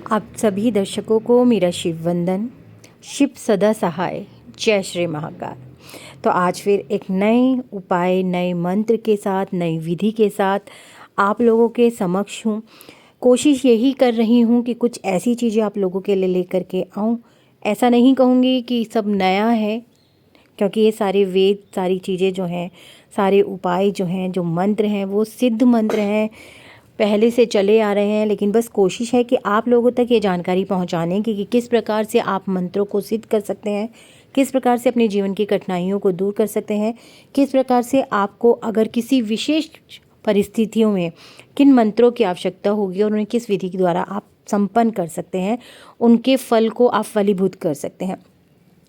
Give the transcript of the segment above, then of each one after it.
आप सभी दर्शकों को मेरा शिव वंदन। शिव सदा सहाय। जय श्री महाकाल। तो आज फिर एक नए उपाय, नए मंत्र के साथ, नई विधि के साथ आप लोगों के समक्ष हूँ। कोशिश यही कर रही हूँ कि कुछ ऐसी चीज़ें आप लोगों के लिए लेकर के आऊँ। ऐसा नहीं कहूँगी कि सब नया है, क्योंकि ये सारे वेद, सारी चीज़ें जो हैं, सारे उपाय जो हैं, जो मंत्र हैं, वो सिद्ध मंत्र हैं, पहले से चले आ रहे हैं। लेकिन बस कोशिश है कि आप लोगों तक ये जानकारी पहुंचाने की कि किस प्रकार से आप मंत्रों को सिद्ध कर सकते हैं, किस प्रकार से अपने जीवन की कठिनाइयों को दूर कर सकते हैं, किस प्रकार से आपको अगर किसी विशेष परिस्थितियों में किन मंत्रों की आवश्यकता होगी और उन्हें किस विधि के द्वारा आप संपन्न कर सकते हैं, उनके फल को आप फलीभूत कर सकते हैं।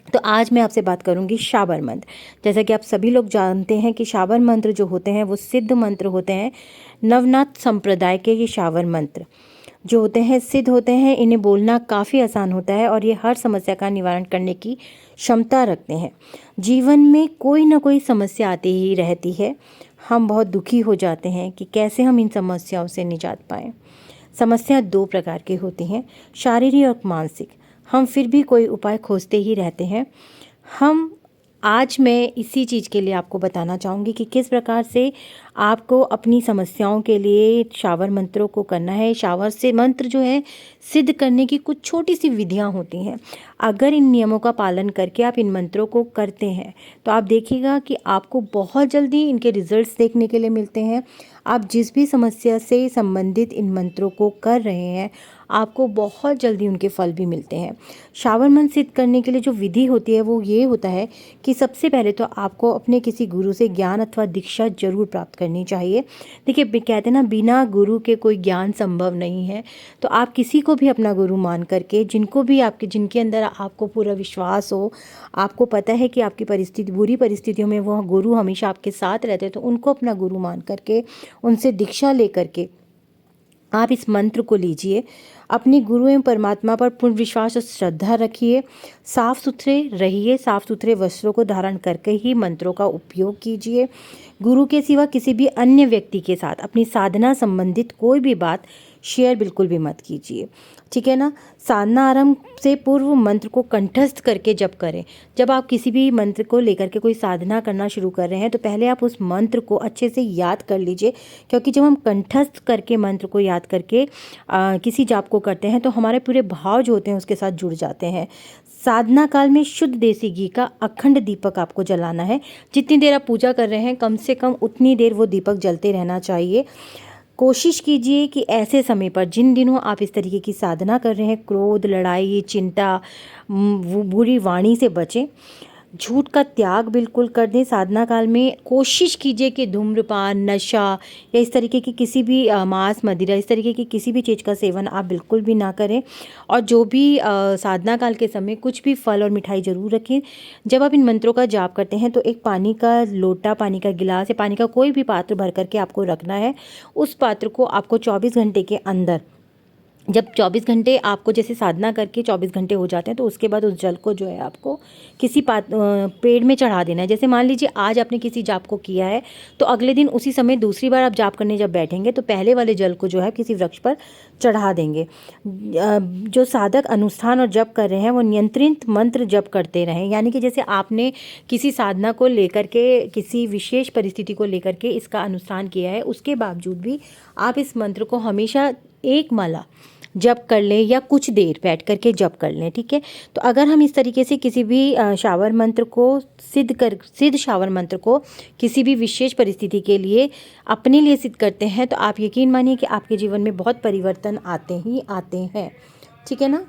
तो आज मैं आपसे बात करूंगी शाबर मंत्र। जैसा कि आप सभी लोग जानते हैं कि शाबर मंत्र जो होते हैं वो सिद्ध मंत्र होते हैं। नवनाथ संप्रदाय के ये शाबर मंत्र जो होते हैं सिद्ध होते हैं। इन्हें बोलना काफ़ी आसान होता है और ये हर समस्या का निवारण करने की क्षमता रखते हैं। जीवन में कोई ना कोई समस्या आती ही रहती है। हम बहुत दुखी हो जाते हैं कि कैसे हम इन समस्याओं से निजात पाएँ। समस्या दो प्रकार की होती हैं, शारीरिक और मानसिक। हम फिर भी कोई उपाय खोजते ही रहते हैं। आज मैं इसी चीज़ के लिए आपको बताना चाहूँगी कि किस प्रकार से आपको अपनी समस्याओं के लिए शावर मंत्रों को करना है। शावर से मंत्र जो है सिद्ध करने की कुछ छोटी सी विधियाँ होती हैं। अगर इन नियमों का पालन करके आप इन मंत्रों को करते हैं तो आप देखिएगा कि आपको बहुत जल्दी इनके रिजल्ट्स देखने के लिए मिलते हैं। आप जिस भी समस्या से संबंधित इन मंत्रों को कर रहे हैं, आपको बहुत जल्दी उनके फल भी मिलते हैं। शावर मंत्र सिद्ध करने के लिए जो विधि होती है वो ये होता है कि सबसे पहले तो आपको अपने किसी गुरु से ज्ञान अथवा दीक्षा जरूर प्राप्त करनी चाहिए। देखिए, कहते हैं ना, बिना गुरु के कोई ज्ञान संभव नहीं है। तो आप किसी को भी अपना गुरु मान करके, जिनके अंदर आपको पूरा विश्वास हो, आपको पता है कि आपकी बुरी परिस्थितियों में वह गुरु हमेशा आपके साथ रहते हैं, तो उनको अपना गुरु मान करके, उनसे दीक्षा ले करके आप इस मंत्र को लीजिए। अपने गुरु एवं परमात्मा पर पूर्ण विश्वास और श्रद्धा रखिए। साफ सुथरे रहिए, साफ सुथरे वस्त्रों को धारण करके ही मंत्रों का उपयोग कीजिए। गुरु के सिवा किसी भी अन्य व्यक्ति के साथ अपनी साधना संबंधित कोई भी बात शेयर बिल्कुल भी मत कीजिए, ठीक है ना। साधना आरंभ से पूर्व मंत्र को कंठस्थ करके जप करें। जब आप किसी भी मंत्र को लेकर के कोई साधना करना शुरू कर रहे हैं तो पहले आप उस मंत्र को अच्छे से याद कर लीजिए, क्योंकि जब हम कंठस्थ करके मंत्र को याद करके किसी जाप को करते हैं तो हमारे पूरे भाव जो होते हैं उसके साथ जुड़ जाते हैं। साधना काल में शुद्ध देसी घी का अखंड दीपक आपको जलाना है। जितनी देर आप पूजा कर रहे हैं कम से कम उतनी देर वो दीपक जलते रहना चाहिए। कोशिश कीजिए कि ऐसे समय पर, जिन दिनों आप इस तरीके की साधना कर रहे हैं, क्रोध, लड़ाई, चिंता, बुरी वाणी से बचें। झूठ का त्याग बिल्कुल कर दें। साधना काल में कोशिश कीजिए कि धूम्रपान, नशा या इस तरीके की किसी भी मांस, मदिरा, इस तरीके की किसी भी चीज़ का सेवन आप बिल्कुल भी ना करें। और जो भी साधना काल के समय कुछ भी फल और मिठाई ज़रूर रखें। जब आप इन मंत्रों का जाप करते हैं तो एक पानी का लोटा, पानी का गिलास या पानी का कोई भी पात्र भर करके आपको रखना है। उस पात्र को आपको 24 घंटे के अंदर, जब 24 घंटे आपको जैसे साधना करके 24 घंटे हो जाते हैं तो उसके बाद उस जल को जो है आपको किसी पेड़ में चढ़ा देना है। जैसे मान लीजिए आज आपने किसी जाप को किया है तो अगले दिन उसी समय दूसरी बार आप जाप करने जब बैठेंगे तो पहले वाले जल को जो है किसी वृक्ष पर चढ़ा देंगे। जो साधक अनुष्ठान और जप कर रहे हैं वो नियंत्रित मंत्र जप करते रहें। यानी कि जैसे आपने किसी साधना को लेकर के, किसी विशेष परिस्थिति को लेकर के इसका अनुष्ठान किया है, उसके बावजूद भी आप इस मंत्र को हमेशा एक माला जप कर लें या कुछ देर बैठ करके जप कर लें, ठीक है। तो अगर हम इस तरीके से किसी भी शावर मंत्र को सिद्ध शावर मंत्र को किसी भी विशेष परिस्थिति के लिए अपने लिए सिद्ध करते हैं तो आप यकीन मानिए कि आपके जीवन में बहुत परिवर्तन आते ही आते हैं, ठीक है ना।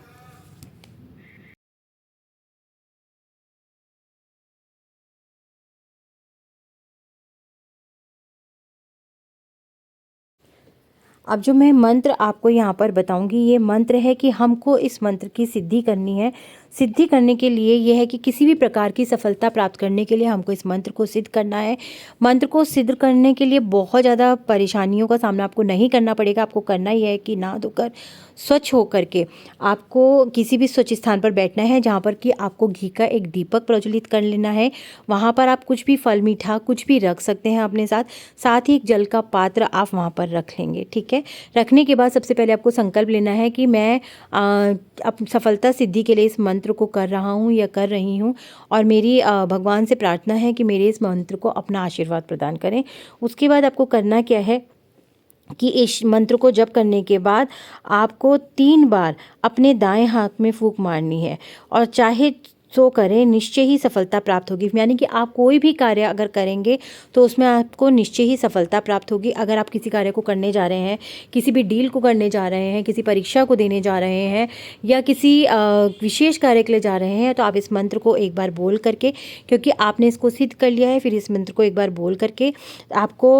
अब जो मैं मंत्र आपको यहाँ पर बताऊंगी, ये मंत्र है कि हमको इस मंत्र की सिद्धि करनी है। सिद्धि करने के लिए यह है कि किसी भी प्रकार की सफलता प्राप्त करने के लिए हमको इस मंत्र को सिद्ध करना है। मंत्र को सिद्ध करने के लिए बहुत ज़्यादा परेशानियों का सामना आपको नहीं करना पड़ेगा। आपको करना ही है कि नहा धोकर स्वच्छ होकर के आपको किसी भी स्वच्छ स्थान पर बैठना है, जहाँ पर कि आपको घी का एक दीपक प्रज्वलित कर लेना है। वहाँ पर आप कुछ भी फल मीठा कुछ भी रख सकते हैं अपने साथ, साथ ही एक जल का पात्र आप वहाँ पर रख लेंगे। ठीक है, रखने के बाद सबसे पहले आपको संकल्प लेना है कि मैं अब सफलता सिद्धि के लिए इस मंत्र को कर रहा हूँ या कर रही हूँ, और मेरी भगवान से प्रार्थना है कि मेरे इस मंत्र को अपना आशीर्वाद प्रदान करें। उसके बाद आपको करना क्या है कि इस मंत्र को जप करने के बाद आपको 3 बार अपने दाएं हाथ में फूंक मारनी है, और चाहे सो करें, निश्चय ही सफलता प्राप्त होगी। यानी कि आप कोई भी कार्य अगर करेंगे तो उसमें आपको निश्चय ही सफलता प्राप्त होगी। अगर आप किसी कार्य को करने जा रहे हैं, किसी भी डील को करने जा रहे हैं, किसी परीक्षा को देने जा रहे हैं, या किसी विशेष कार्य के लिए जा रहे हैं, तो आप इस मंत्र को एक बार बोल करके, क्योंकि आपने इसको सिद्ध कर लिया है, फिर इस मंत्र को एक बार बोल करके आपको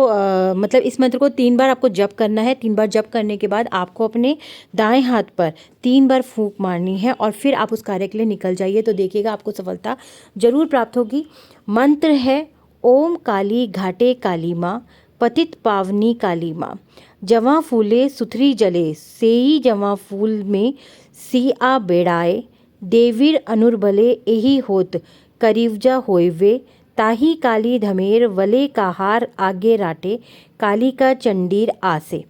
मतलब इस मंत्र को 3 बार आपको जप करना है। 3 बार जप करने के बाद आपको अपने दाएं हाथ पर 3 बार फूंक मारनी है, और फिर आप उस कार्य के लिए निकल जाइए। तो देखिएगा आपको सफलता जरूर प्राप्त होगी। मंत्र है ओम काली घाटे काली माँ, पतित पावनी काली माँ, जवां फूले सुथरी जले, सेई जवां फूल में सिया बेड़ाए, देवीर अनुरबले एही होत, करीवजा होइवे, ताही काली धमेर वले काहार आगे राटे, काली का चंडीर आसे।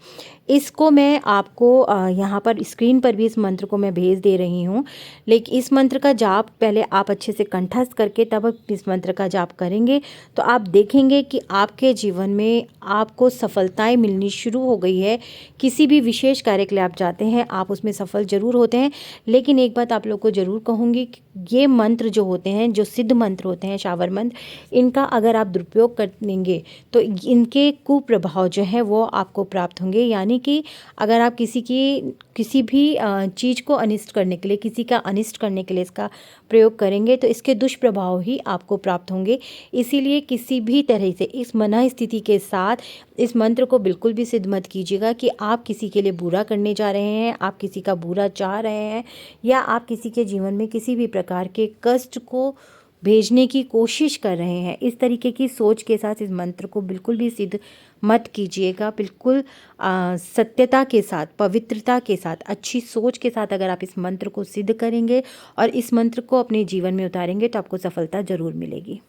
इसको मैं आपको यहाँ पर स्क्रीन पर भी इस मंत्र को मैं भेज दे रही हूँ, लेकिन इस मंत्र का जाप पहले आप अच्छे से कंठस्थ करके तब इस मंत्र का जाप करेंगे तो आप देखेंगे कि आपके जीवन में आपको सफलताएं मिलनी शुरू हो गई है। किसी भी विशेष कार्य के लिए आप जाते हैं, आप उसमें सफल जरूर होते हैं। लेकिन एक बात आप लोग को ज़रूर कहूँगी कि ये मंत्र जो होते हैं, जो सिद्ध मंत्र होते हैं, शावर मंत्र, इनका अगर आप दुरुपयोग कर लेंगे तो इनके कुप्रभाव जो है वो आपको प्राप्त होंगे। यानी कि अगर आप किसी भी चीज़ को अनिष्ट करने के लिए, किसी का अनिष्ट करने के लिए इसका प्रयोग करेंगे तो इसके दुष्प्रभाव ही आपको प्राप्त होंगे। इसीलिए किसी भी तरह से इस मना स्थिति के साथ इस मंत्र को बिल्कुल भी सिद्ध मत कीजिएगा कि आप किसी के लिए बुरा करने जा रहे हैं, आप किसी का बुरा चाह रहे हैं, या आप किसी के जीवन में किसी भी प्रकार के कष्ट को भेजने की कोशिश कर रहे हैं। इस तरीके की सोच के साथ इस मंत्र को बिल्कुल भी सिद्ध मत कीजिएगा। बिल्कुल सत्यता के साथ, पवित्रता के साथ, अच्छी सोच के साथ अगर आप इस मंत्र को सिद्ध करेंगे और इस मंत्र को अपने जीवन में उतारेंगे तो आपको सफलता ज़रूर मिलेगी।